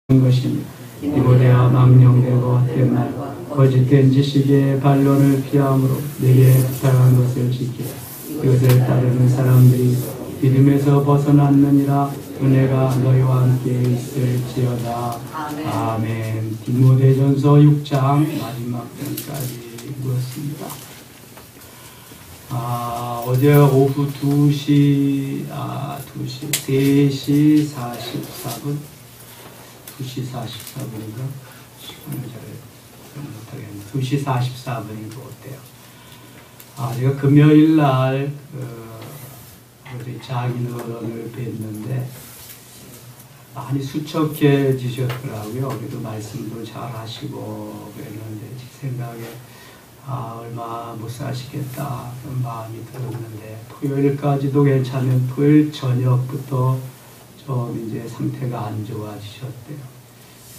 것이니 디모데야 망령되고 헛된 말과 거짓된 지식의 반론을 피함으로 내게 부탁한 것을 지키라. 이것을 따르는 사람들이 믿음에서 벗어났느니라. 은혜가 너희와 함께 있을지어다. 아멘. 디모데전서 6장 마지막 편까지 읽었습니다. 어제 오후 3시 44분 2시 44분인가? 시간을 잘 못하겠네. 2시 44분인 것 같아요. 제가 금요일날 우리 장인어른을 뵀는데 많이 수척해지셨더라고요. 그래도 말씀도 잘 하시고 그랬는데 제 생각에 얼마 못 사시겠다 그런 마음이 들었는데 토요일까지도 괜찮은 토요일 저녁부터 좀 이제 상태가 안 좋아지셨대요.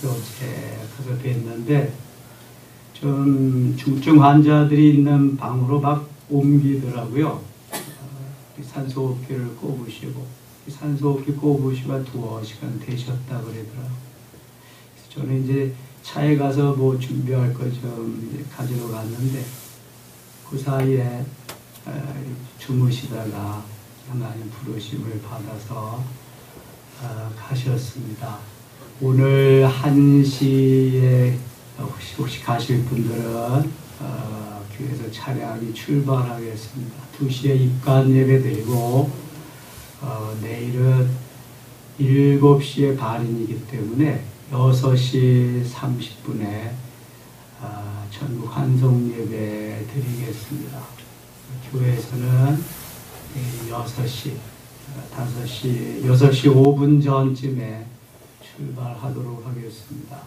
어제 가서 뵀는데 좀 중증 환자들이 있는 방으로 막 옮기더라고요. 산소호흡기를 꼽으시고 산소호흡기 꼽으시고 2시간 되셨다 그러더라고요. 그래서 저는 이제 차에 가서 뭐 준비할 거 좀 가지러 갔는데 그 사이에 주무시다가 하나님 부르심을 받아서 가셨습니다. 오늘 1시에 혹시 가실 분들은 교회에서 차량이 출발하겠습니다. 2시에 입관 예배 드리고 내일은 7시에 발인이기 때문에 6시 30분에 전국 환송 예배 드리겠습니다. 교회에서는 6시 5분 전쯤에 출발하도록 하겠습니다.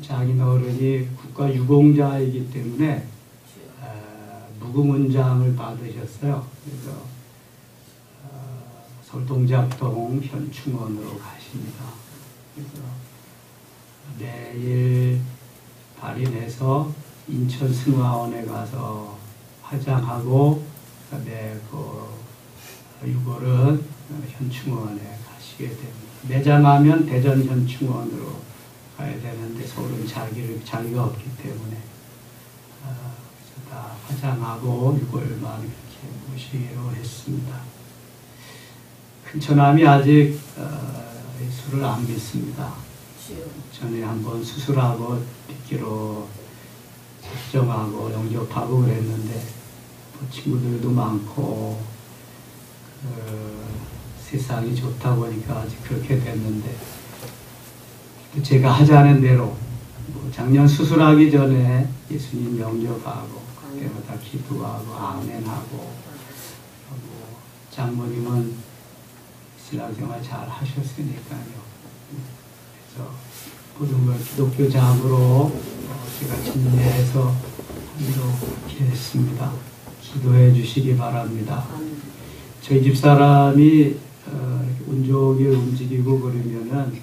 장인어른이 국가유공자이기 때문에 무궁훈장을 받으셨어요. 그래서 서울동작동 현충원으로 가십니다. 그래서 내일 발인해서 인천 승화원에 가서 화장하고 그다음에 6월은 현충원에 가시게 됩니다. 매장하면 대전 현충원으로 가야 되는데 서울은 자리가 없기 때문에 그래서 다 화장하고 6월만 이렇게 모시기로 했습니다. 큰처남이 아직 예수를 안 믿습니다. 전에 한번 수술하고 믿기로 작정하고 영접하고 그랬는데 친구들도 많고 세상이 좋다 보니까 아직 그렇게 됐는데 제가 하자는 대로 작년 수술하기 전에 예수님 영접하고 그때마다 기도하고 아멘하고 장모님은 신앙생활 잘 하셨으니까요. 그래서 모든 걸 기독교 장으로 제가 진리해서 하도록 했습니다. 기도해 주시기 바랍니다. 저희 집사람이 운 좋게 움직이고 그러면은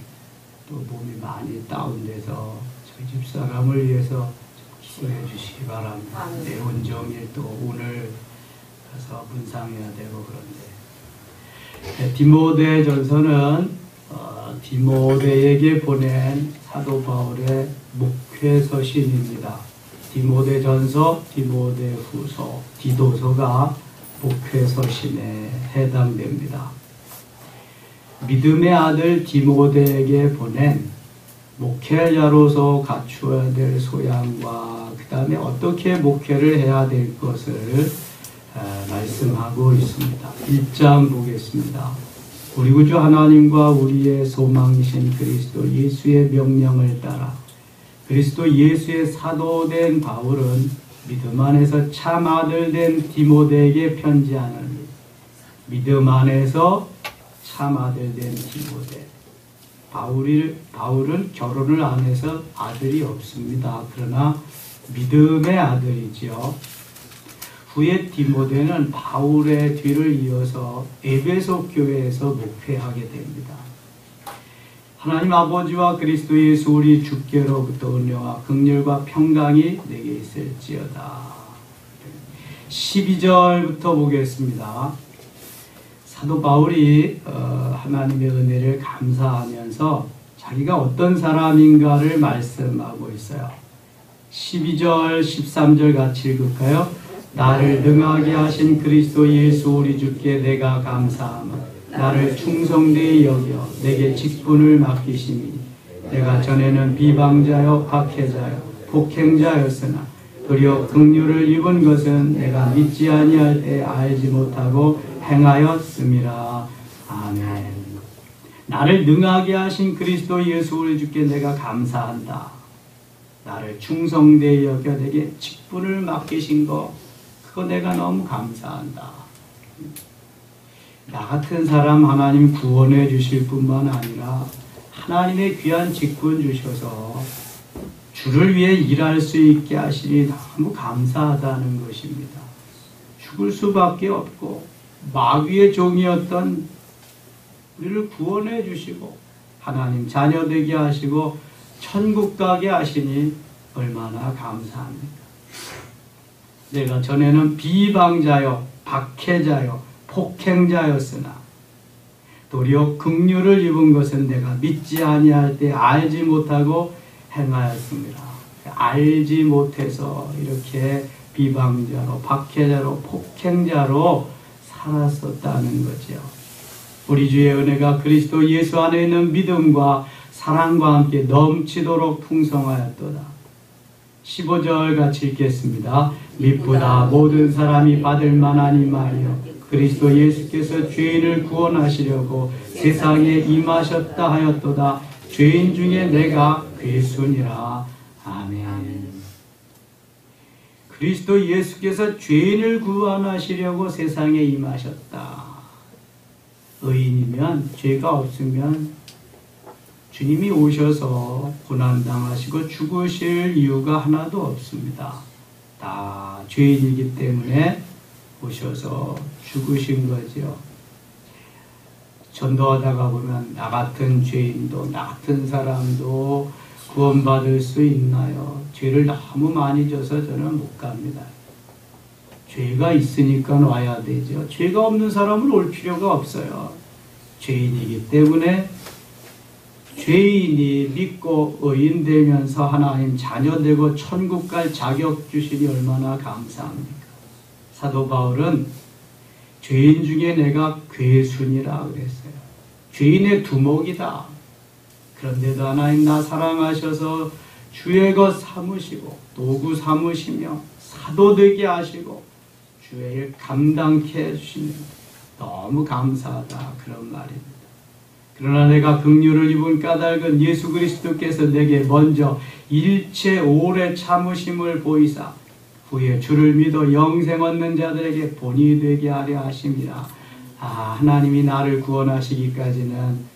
또 몸이 많이 다운돼서 저희 집사람을 위해서 기도해 주시기 바랍니다. 내 온종일 또 오늘 가서 문상해야 되고 그런데 디모데전서는 디모데에게 보낸 사도 바울의 목회서신입니다. 디모데전서, 디모데후서, 디도서가 목회서신에 해당됩니다. 믿음의 아들 디모데에게 보낸 목회자로서 갖추어야 될 소양과 그 다음에 어떻게 목회를 해야 될 것을 말씀하고 있습니다. 1장 보겠습니다. 우리 구주 하나님과 우리의 소망이신 그리스도 예수의 명령을 따라 그리스도 예수의 사도된 바울은 믿음 안에서 참 아들 된 디모데에게 편지하노니 믿음 안에서 참 아들 된 디모데. 바울은 결혼을 안 해서 아들이 없습니다. 그러나 믿음의 아들이지요. 후에 디모데는 바울의 뒤를 이어서 에베소 교회에서 목회하게 됩니다. 하나님 아버지와 그리스도 예수 우리 주께로부터 은혜와 긍휼과 평강이 내게 있을지어다. 12절부터 보겠습니다. 사도 바울이 하나님의 은혜를 감사하면서 자기가 어떤 사람인가를 말씀하고 있어요. 12절, 13절 같이 읽을까요? 나를 능하게 하신 그리스도 예수 우리 주께 내가 감사하며 나를 충성되이 여겨 내게 직분을 맡기시니 내가 전에는 비방자여 박해자여 폭행자였으나 도리어 긍휼을 입은 것은 내가 믿지 아니할 때 알지 못하고 행하였음이라. 아멘. 나를 능하게 하신 그리스도 예수 우리 주께 내가 감사한다. 나를 충성되이 여겨 내게 직분을 맡기신 거, 그거 내가 너무 감사한다. 나 같은 사람 하나님 구원해 주실 뿐만 아니라 하나님의 귀한 직분 주셔서 주를 위해 일할 수 있게 하시니 너무 감사하다는 것입니다. 죽을 수밖에 없고 마귀의 종이었던 우리를 구원해 주시고 하나님 자녀 되게 하시고 천국 가게 하시니 얼마나 감사합니까? 내가 전에는 비방자요 박해자요 폭행자였으나 도리어 긍휼을 입은 것은 내가 믿지 아니할 때 알지 못하고 행하였습니다. 알지 못해서 이렇게 비방자로 박해자로 폭행자로 살았었다는 거죠. 우리 주의 은혜가 그리스도 예수 안에 있는 믿음과 사랑과 함께 넘치도록 풍성하였도다. 15절 같이 읽겠습니다. 미쁘다 모든 사람이 받을 만하니 말이여 그리스도 예수께서 죄인을 구원하시려고 세상에 임하셨다 하였도다. 죄인 중에 내가 괴순이라. 아멘. 그리스도 예수께서 죄인을 구원하시려고 세상에 임하셨다. 의인이면 죄가 없으면 주님이 오셔서 고난당하시고 죽으실 이유가 하나도 없습니다. 다 죄인이기 때문에 오셔서 죽으신 거죠. 전도하다가 보면 나 같은 죄인도 나 같은 사람도 구원받을 수 있나요? 죄를 너무 많이 져서 저는 못 갑니다. 죄가 있으니까 와야 되죠. 죄가 없는 사람은 올 필요가 없어요. 죄인이기 때문에 죄인이 믿고 의인 되면서 하나님 자녀 되고 천국 갈 자격 주시니 얼마나 감사합니까? 사도 바울은 죄인 중에 내가 괴순이라 그랬어요. 죄인의 두목이다. 그런데도 하나님 나 사랑하셔서 주의 것 삼으시고 도구 삼으시며 사도 되게 하시고 주의 일 감당케 해주시니 너무 감사하다 그런 말입니다. 그러나 내가 긍휼을 입은 까닭은 예수 그리스도께서 내게 먼저 일체 오래 참으심을 보이사 후에 주를 믿어 영생 얻는 자들에게 본이 되게 하려 하심이라. 하나님이 나를 구원하시기까지는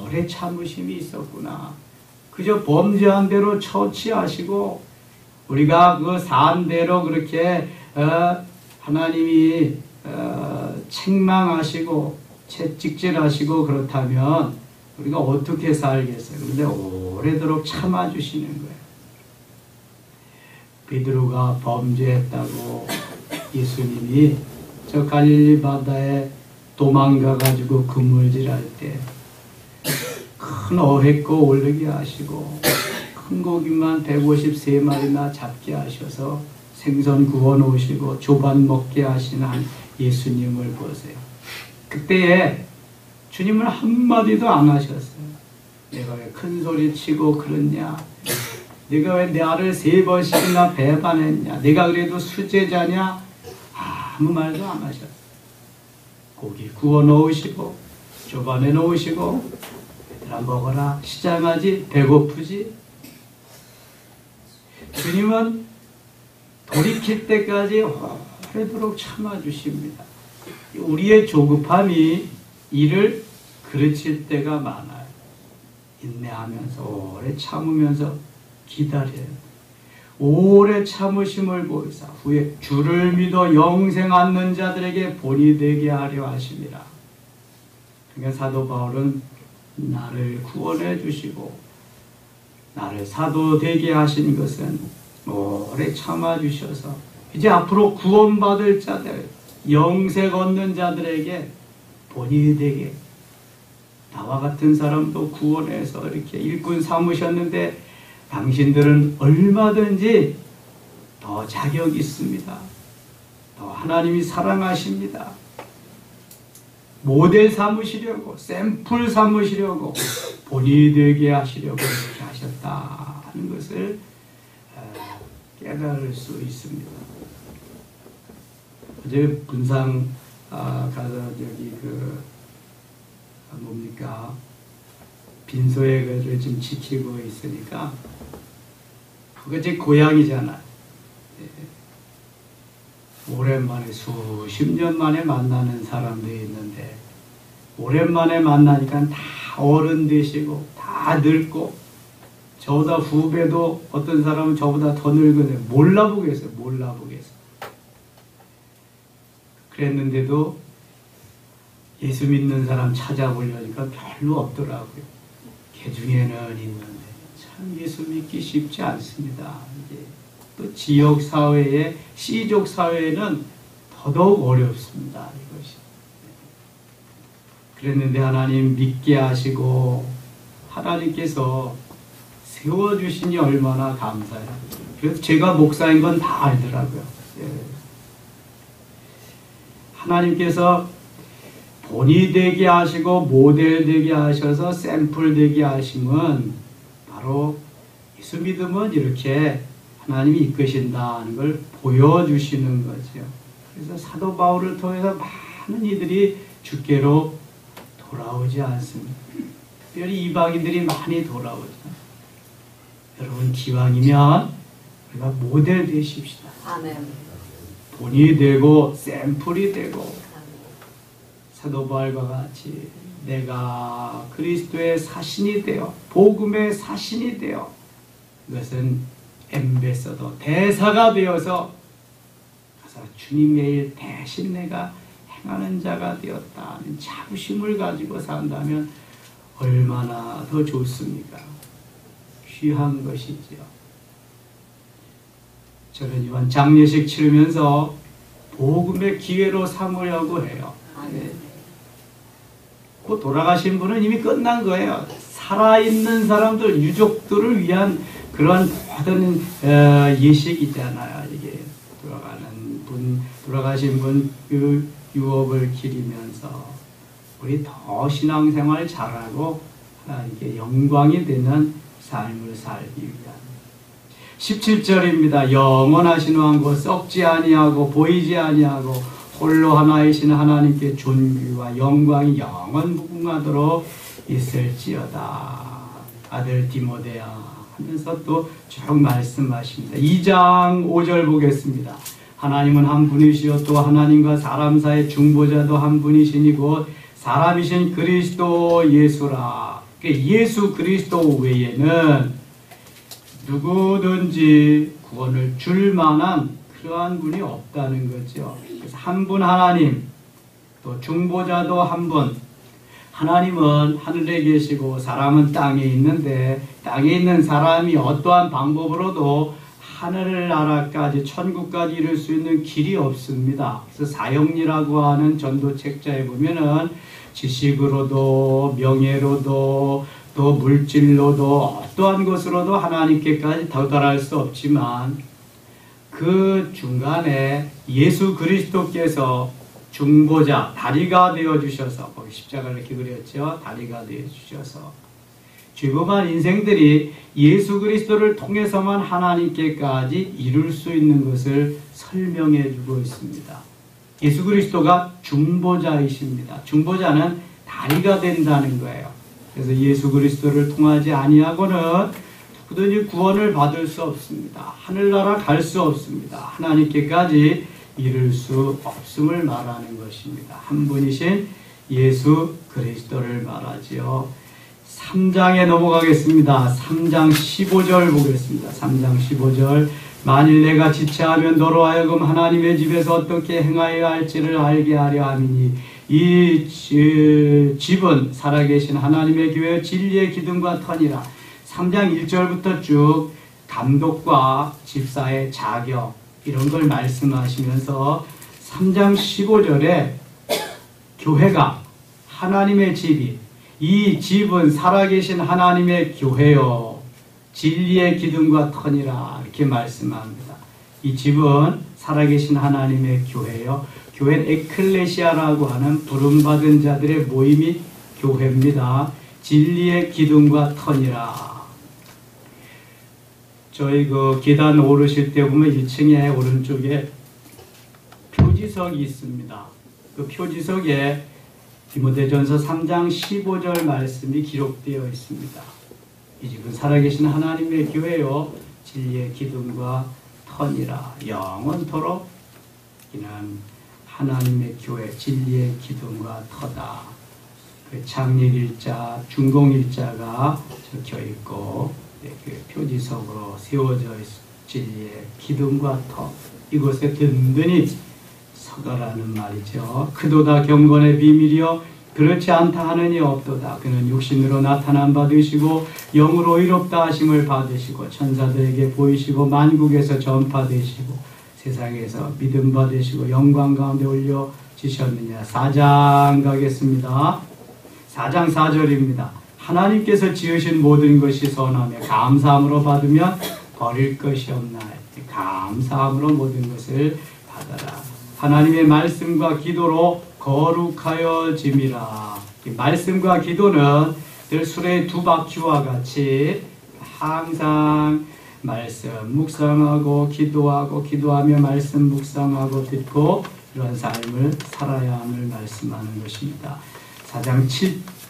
오래 참으심이 있었구나. 그저 범죄한 대로 처치하시고 우리가 그 산대로 그렇게 하나님이 책망하시고 채찍질하시고 그렇다면 우리가 어떻게 살겠어요? 그런데 오래도록 참아주시는 거예요. 베드로가 범죄했다고 예수님이 저 갈릴리 바다에 도망가가지고 그물질할 때 큰 어획거 올리게 하시고 큰 고기만 153마리나 잡게 하셔서 생선 구워 놓으시고 조반 먹게 하시는 예수님을 보세요. 그때에 주님은 한마디도 안 하셨어요. 내가 왜 큰 소리 치고 그러냐? 내가 왜 나를 3번씩이나 배반했냐? 내가 그래도 수제자냐? 아무 말도 안 하셨어요. 고기 구워 놓으시고 조반해 놓으시고 얘들아 먹어라. 시장하지? 배고프지? 주님은 돌이킬 때까지 오래도록 참아주십니다. 우리의 조급함이 이를 그르칠 때가 많아요. 인내하면서 오래 참으면서 기다려요. 오래 참으심을 보이사 후에 주를 믿어 영생 얻는 자들에게 본이 되게 하려 하심이라. 그러니까 사도 바울은 나를 구원해 주시고 나를 사도 되게 하신 것은 오래 참아 주셔서 이제 앞으로 구원받을 자들 영생 얻는 자들에게 본이 되게 나와 같은 사람도 구원해서 이렇게 일꾼 삼으셨는데 당신들은 얼마든지 더 자격 있습니다. 더 하나님이 사랑하십니다. 모델 삼으시려고, 샘플 삼으시려고, 본이 되게 하시려고 이렇게 하셨다 하는 것을 깨달을 수 있습니다. 어제 분상 가서 여기 뭡니까 빈소에 좀 지키고 있으니까 그게 제 고향이잖아요. 오랜만에 수십 년 만에 만나는 사람들이 있는데 오랜만에 만나니까 다 어른 되시고 다 늙고 저보다 후배도 어떤 사람은 저보다 더 늙은데 몰라보겠어요. 그랬는데도 예수 믿는 사람 찾아보려니까 별로 없더라고요. 개 중에는 있는데 참 예수 믿기 쉽지 않습니다. 이제 또 지역 사회에 시족 사회에는 더더욱 어렵습니다. 이것이. 그랬는데 하나님 믿게 하시고 하나님께서 세워주시니 얼마나 감사해요. 그래서 제가 목사인 건 다 알더라고요. 하나님께서 본이 되게 하시고 모델 되게 하셔서 샘플 되게 하시면 바로 예수 믿으면 이렇게 하나님이 이끄신다는 걸 보여주시는 거죠. 그래서 사도 바울을 통해서 많은 이들이 주께로 돌아오지 않습니다. 특별히 이방인들이 많이 돌아오죠. 여러분 기왕이면 우리가 모델 되십시다. 아멘. 본이 되고 샘플이 되고 사도 바울과 같이 내가 그리스도의 사신이 되어 복음의 사신이 되어 그것은 엠베서더 대사가 되어서 가서 주님의 일 대신 내가 행하는 자가 되었다는 자부심을 가지고 산다면 얼마나 더 좋습니까? 귀한 것이지요. 저는 이번 장례식 치르면서 복음의 기회로 삼으려고 해요. 네. 그 돌아가신 분은 이미 끝난 거예요. 살아있는 사람들, 유족들을 위한 그런 모든 예식이잖아요. 이게 돌아가신 분 그 유업을 기리면서 우리 더 신앙생활 잘하고 하나님께 영광이 되는 삶을 살기 위한 17절입니다. 영원하신 왕고 썩지 아니하고 보이지 아니하고 홀로 하나이신 하나님께 존귀와 영광이 영원 무궁하도록 있을지어다. 아들 디모데야 하면서 또 쭉 말씀하십니다. 2장 5절 보겠습니다. 하나님은 한 분이시요 또 하나님과 사람 사이의 중보자도 한 분이시니 곧 사람이신 그리스도 예수라. 예수 그리스도 외에는 누구든지 구원을 줄 만한 그러한 분이 없다는 거죠. 그래서 한 분 하나님, 또 중보자도 한 분. 하나님은 하늘에 계시고 사람은 땅에 있는데 땅에 있는 사람이 어떠한 방법으로도 하늘나라까지 천국까지 이룰 수 있는 길이 없습니다. 그래서 사형리라고 하는 전도 책자에 보면은 지식으로도 명예로도 또 물질로도 어떠한 것으로도 하나님께까지 도달할 수 없지만 그 중간에 예수 그리스도께서 중보자, 다리가 되어주셔서 거기 십자가를 이렇게 그렸죠. 다리가 되어주셔서 죄범한 인생들이 예수 그리스도를 통해서만 하나님께까지 이룰 수 있는 것을 설명해 주고 있습니다. 예수 그리스도가 중보자이십니다. 중보자는 다리가 된다는 거예요. 그래서 예수 그리스도를 통하지 아니하고는 누구든지 구원을 받을 수 없습니다. 하늘나라 갈 수 없습니다. 하나님께까지 이룰 수 없음을 말하는 것입니다. 한 분이신 예수 그리스도를 말하지요. 3장에 넘어가겠습니다. 3장 15절 보겠습니다. 3장 15절 만일 내가 지체하면 너로 하여금 하나님의 집에서 어떻게 행하여야 할지를 알게 하려 함이니 이 집은 살아계신 하나님의 교회 진리의 기둥과 터니라. 3장 1절부터 쭉 감독과 집사의 자격 이런 걸 말씀하시면서 3장 15절에 교회가 하나님의 집이 이 집은 살아계신 하나님의 교회요 진리의 기둥과 터니라 이렇게 말씀합니다. 이 집은 살아계신 하나님의 교회요. 교회는 에클레시아라고 하는 부름받은 자들의 모임이 교회입니다. 진리의 기둥과 터니라. 저희 그 계단 오르실 때 보면 1층에 오른쪽에 표지석이 있습니다. 그 표지석에 디모데전서 3장 15절 말씀이 기록되어 있습니다. 이 집은 살아계신 하나님의 교회요 진리의 기둥과 터니라. 영원토록 이는 하나님의 교회 진리의 기둥과 터다. 그 창립일자 중공일자가 적혀 있고 그 표지석으로 세워져 있습니다. 진리의 기둥과 터 이곳에 든든히 서가라는 말이죠. 그도다 경건의 비밀이여 그렇지 않다 하느니 없도다. 그는 육신으로 나타난 바 되시고 영으로 의롭다 하심을 받으시고 천사들에게 보이시고 만국에서 전파되시고 세상에서 믿음 받으시고 영광 가운데 올려지셨느냐. 4장 가겠습니다. 4장 4절입니다. 하나님께서 지으신 모든 것이 선하며 감사함으로 받으면 버릴 것이 없나이다. 감사함으로 모든 것을 받아라. 하나님의 말씀과 기도로 거룩하여짐이라. 말씀과 기도는 늘 수레의 두 바퀴와 같이 항상 말씀 묵상하고 기도하며 말씀 묵상하고 듣고 이런 삶을 살아야 함을 말씀하는 것입니다. 4장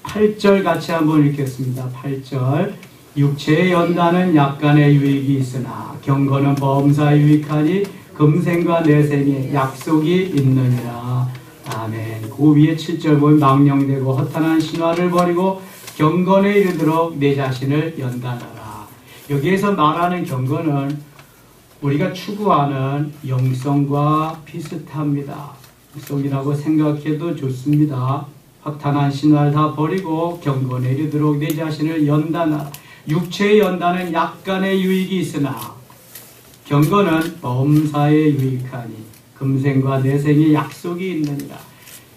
8절 같이 한번 읽겠습니다. 8절 육체의 연단은 약간의 유익이 있으나 경건은 범사에 유익하니 금생과 내생에 약속이 있느니라. 아멘. 그 위에 7절 보면 망령되고 허탄한 신화를 버리고 경건에 이르도록 내 자신을 연단하라. 여기에서 말하는 경건은 우리가 추구하는 영성과 비슷합니다. 영성이라고 생각해도 좋습니다. 허탄한 신화를 다 버리고 경건에 이르도록 내 자신을 연단하라. 육체의 연단은 약간의 유익이 있으나 경건은 범사에 유익하니 금생과 내생에 약속이 있느니라.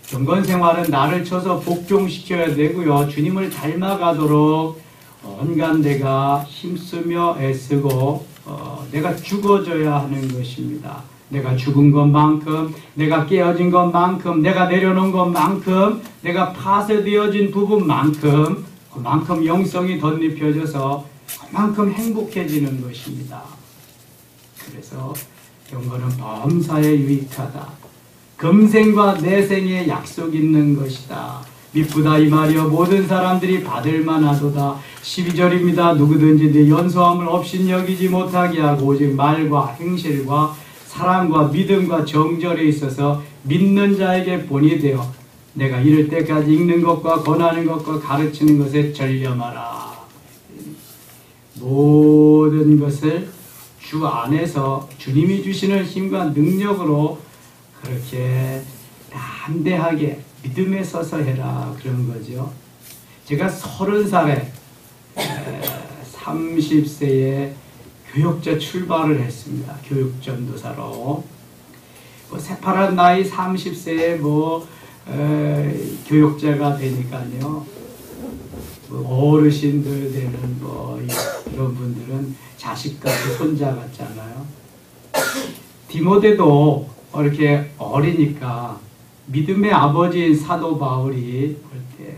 경건 생활은 나를 쳐서 복종시켜야 되고요. 주님을 닮아가도록 온갖 내가 힘쓰며 애쓰고 내가 죽어져야 하는 것입니다. 내가 죽은 것만큼, 내가 깨어진 것만큼, 내가 내려놓은 것만큼, 내가 파쇄되어진 부분만큼 그만큼 영성이 덧입혀져서 그만큼 행복해지는 것입니다. 그래서 경건은 범사에 유익하다. 금생과 내생에 약속 있는 것이다. 미쁘다 이 말이여 모든 사람들이 받을만 하도다. 12절입니다. 누구든지 내 연소함을 없인 여기지 못하게 하고 오직 말과 행실과 사랑과 믿음과 정절에 있어서 믿는 자에게 본이 되어 내가 이를 때까지 읽는 것과 권하는 것과 가르치는 것에 전념하라. 모든 것을 주 안에서 주님이 주시는 힘과 능력으로 그렇게 담대하게 믿음에 서서 해라 그런 거죠. 제가 30살에 30세에 교육자 출발을 했습니다. 교육전도사로. 새파란 나이 30세에 교육자가 되니까요. 어르신들 되는 이런 분들은 자식 같고 손자 같잖아요. 디모데도 이렇게 어리니까 믿음의 아버지인 사도 바울이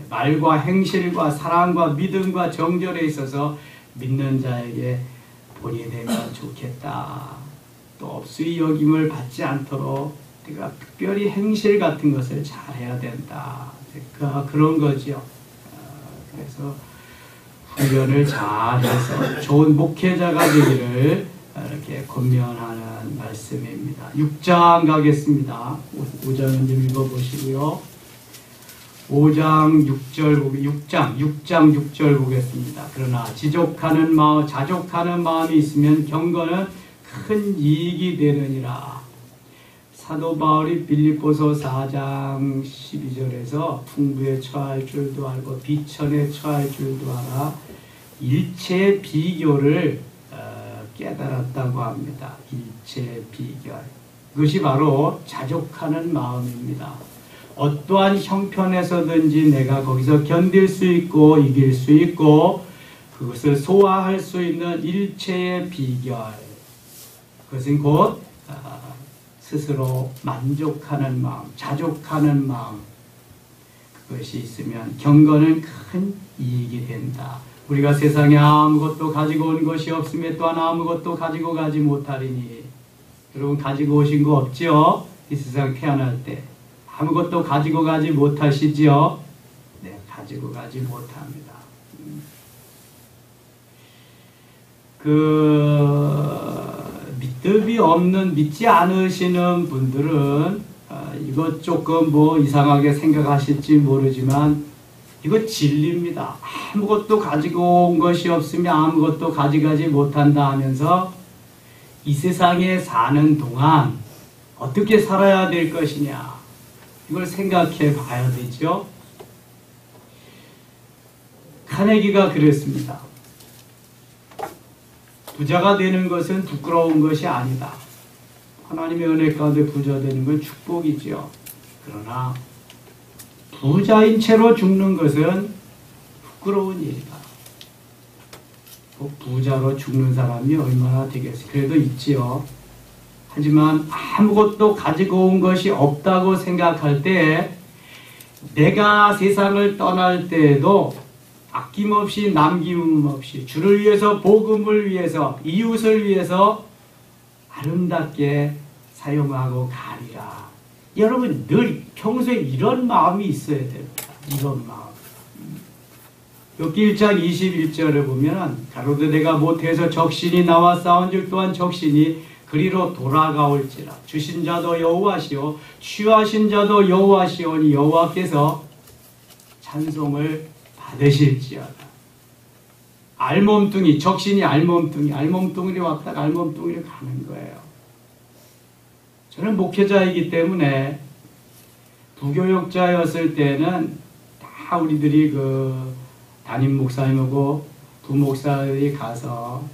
말과 행실과 사랑과 믿음과 정절에 있어서 믿는 자에게 본이 되면 좋겠다. 또 업수의 여김을 받지 않도록 내가 특별히 행실 같은 것을 잘해야 된다. 그런 거죠. 그래서 훈련을 잘해서 좋은 목회자가 되기를 이렇게 권면하는 말씀입니다. 6장 가겠습니다. 5장은 좀 읽어보시고요. 5장 6장 6절 보겠습니다. 그러나 자족하는 마음이 있으면 경건은 큰 이익이 되느니라. 사도 바울이 빌립보서 4장 12절에서 풍부에 처할 줄도 알고 비천에 처할 줄도 알아 일체의 비교를 깨달았다고 합니다. 일체의 비결. 그것이 바로 자족하는 마음입니다. 어떠한 형편에서든지 내가 거기서 견딜 수 있고 이길 수 있고 그것을 소화할 수 있는 일체의 비결, 그것은 곧 스스로 만족하는 마음, 자족하는 마음, 그것이 있으면 경건은 큰 이익이 된다. 우리가 세상에 아무것도 가지고 온 것이 없으며 또한 아무것도 가지고 가지 못하리니, 여러분 가지고 오신 거 없죠? 이 세상 태어날 때 아무것도 가지고 가지 못하시지요? 네, 가지고 가지 못합니다. 믿음이 없는, 믿지 않으시는 분들은 이것 조금 뭐 이상하게 생각하실지 모르지만 이거 진리입니다. 아무것도 가지고 온 것이 없으며 아무것도 가져가지 못한다 하면서 이 세상에 사는 동안 어떻게 살아야 될 것이냐, 이걸 생각해 봐야 되죠. 카네기가 그랬습니다. 부자가 되는 것은 부끄러운 것이 아니다. 하나님의 은혜 가운데 부자 되는 건 축복이지요. 그러나 부자인 채로 죽는 것은 부끄러운 일이다. 부자로 죽는 사람이 얼마나 되겠어요. 그래도 있지요. 하지만 아무것도 가지고 온 것이 없다고 생각할 때 내가 세상을 떠날 때에도 아낌없이 남김없이 주를 위해서, 복음을 위해서, 이웃을 위해서 아름답게 사용하고 가리라. 여러분 늘 평소에 이런 마음이 있어야 됩니다. 이런 마음. 욥기 1장 21절을 보면 가로되 내가 못해서 적신이 나와 싸운즉 또한 적신이 그리로 돌아가올지라. 주신 자도 여호와시오 취하신 자도 여호와시오니 여호와께서 찬송을 받으실지어다. 알몸뚱이, 적신이 알몸뚱이로 왔다가 알몸뚱이로 가는 거예요. 저는 목회자이기 때문에 부교육자였을 때는 다 우리들이 담임 목사님하고 부목사들이 가서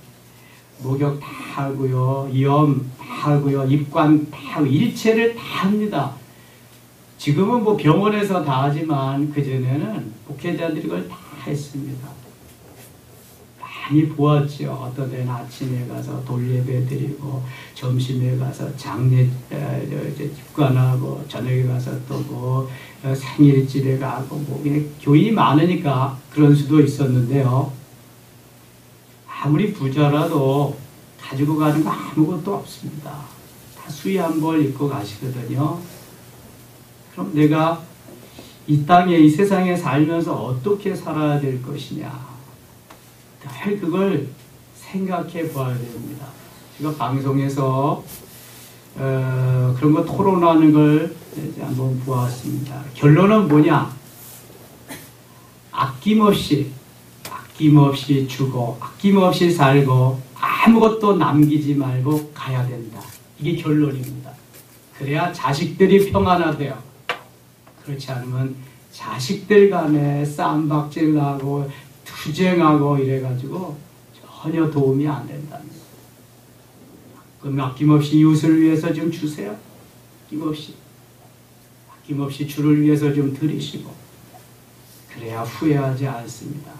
목욕 다 하고요, 이염 다 하고요, 입관 다 하고 일체를 다 합니다. 지금은 뭐 병원에서 다 하지만 그전에는 목회자들이 그걸 다 했습니다. 많이 보았죠. 어떤 데는 아침에 가서 돌예배 드리고 점심에 가서 장례 입관하고 저녁에 가서 또 뭐 생일집에 가고 뭐 교인이 많으니까 그런 수도 있었는데요. 아무리 부자라도 가지고 가는 거 아무것도 없습니다. 다 수의 한 벌 입고 가시거든요. 그럼 내가 이 땅에, 이 세상에 살면서 어떻게 살아야 될 것이냐, 늘 그걸 생각해 봐야 됩니다. 제가 방송에서 그런 거 토론하는 걸 이제 한번 보았습니다. 결론은 뭐냐? 아낌없이 주고 아낌없이 살고 아무것도 남기지 말고 가야 된다. 이게 결론입니다. 그래야 자식들이 평안하대요. 그렇지 않으면 자식들 간에 쌈박질나고 투쟁하고 이래가지고 전혀 도움이 안 된답니다. 그럼 아낌없이 이웃을 위해서 좀 주세요. 아낌없이 주를 위해서 좀 드리시고, 그래야 후회하지 않습니다.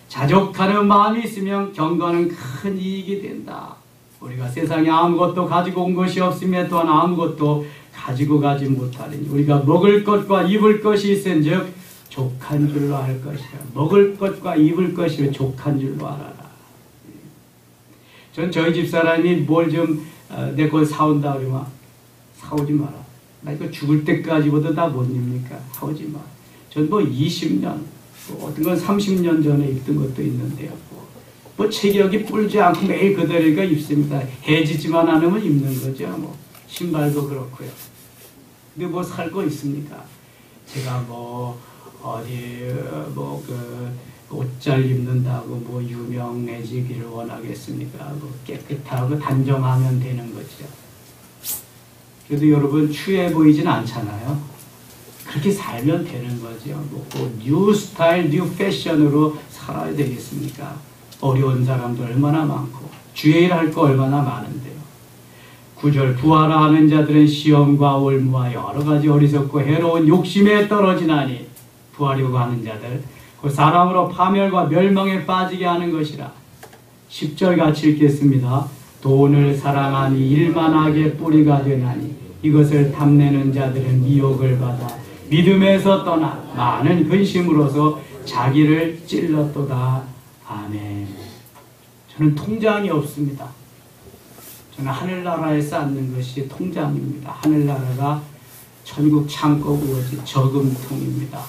자족하는 마음이 있으면 경건은 큰 이익이 된다. 우리가 세상에 아무것도 가지고 온 것이 없으며 또한 아무것도 가지고 가지 못하리니 우리가 먹을 것과 입을 것이 있은즉 족한 줄로 알 것이야. 먹을 것과 입을 것이 족한 줄로 알아라. 전 저희 집사람이 뭘 좀 내 걸 사온다 그러면 사오지 마라. 나 이거 죽을 때까지보다 다 못 입니까? 사오지 마. 전 뭐 20년, 어떤 건 30년 전에 입던 것도 있는데요. 뭐 체격이 뿔지 않고 매일 그대로가 입습니다. 해지지만 않으면 입는 거죠. 뭐 신발도 그렇고요. 근데 뭐 살 거 있습니까? 제가 뭐 어디 뭐 옷 잘 입는다고 뭐 유명해지기를 원하겠습니까? 뭐 깨끗하고 단정하면 되는 거죠. 그래도 여러분 추해 보이진 않잖아요. 그렇게 살면 되는 거죠. 뭐 뉴 스타일, 뉴 패션으로 살아야 되겠습니까? 어려운 사람도 얼마나 많고 주의 일 할 거 얼마나 많은데요. 9절 부하라 하는 자들은 시험과 올무와 여러 가지 어리석고 해로운 욕심에 떨어지나니 부하려고 하는 자들 그 사람으로 파멸과 멸망에 빠지게 하는 것이라. 10절 같이 읽겠습니다. 돈을 사랑하니 일만하게 뿌리가 되나니 이것을 탐내는 자들은 미혹을 받아 믿음에서 떠나 많은 근심으로서 자기를 찔렀도다. 아멘. 저는 통장이 없습니다. 저는 하늘나라에 쌓는 것이 통장입니다. 하늘나라가 천국 창고 부어진 저금통입니다.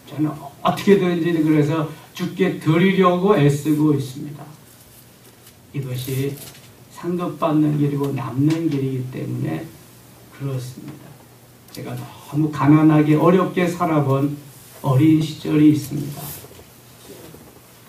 저는 어떻게든지 그래서 주께 드리려고 애쓰고 있습니다. 이것이 상급받는 길이고 남는 길이기 때문에 그렇습니다. 제가 너무 가난하게 어렵게 살아본 어린 시절이 있습니다.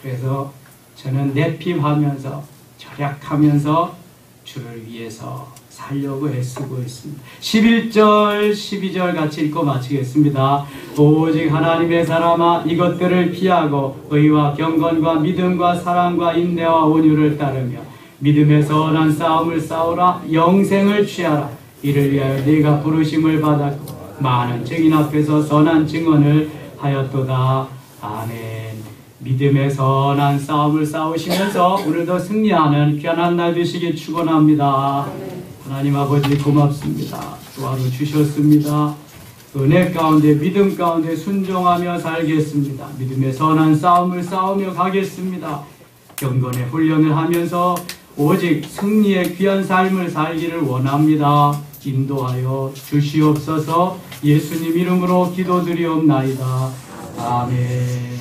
그래서 저는 내핍하면서 절약하면서 주를 위해서 살려고 애쓰고 있습니다. 11절, 12절 같이 읽고 마치겠습니다. 오직 하나님의 사람아 이것들을 피하고 의와 경건과 믿음과 사랑과 인내와 온유를 따르며 믿음의 선한 싸움을 싸우라. 영생을 취하라. 이를 위하여 네가 부르심을 받았고 많은 증인 앞에서 선한 증언을 하였도다. 아멘. 믿음의 선한 싸움을 싸우시면서 오늘도 승리하는 귀한 날 되시길 축원합니다. 하나님 아버지 고맙습니다. 또 하루 주셨습니다. 은혜 가운데 믿음 가운데 순종하며 살겠습니다. 믿음의 선한 싸움을 싸우며 가겠습니다. 경건의 훈련을 하면서 오직 승리의 귀한 삶을 살기를 원합니다. 인도하여 주시옵소서. 예수님 이름으로 기도드리옵나이다. 아멘.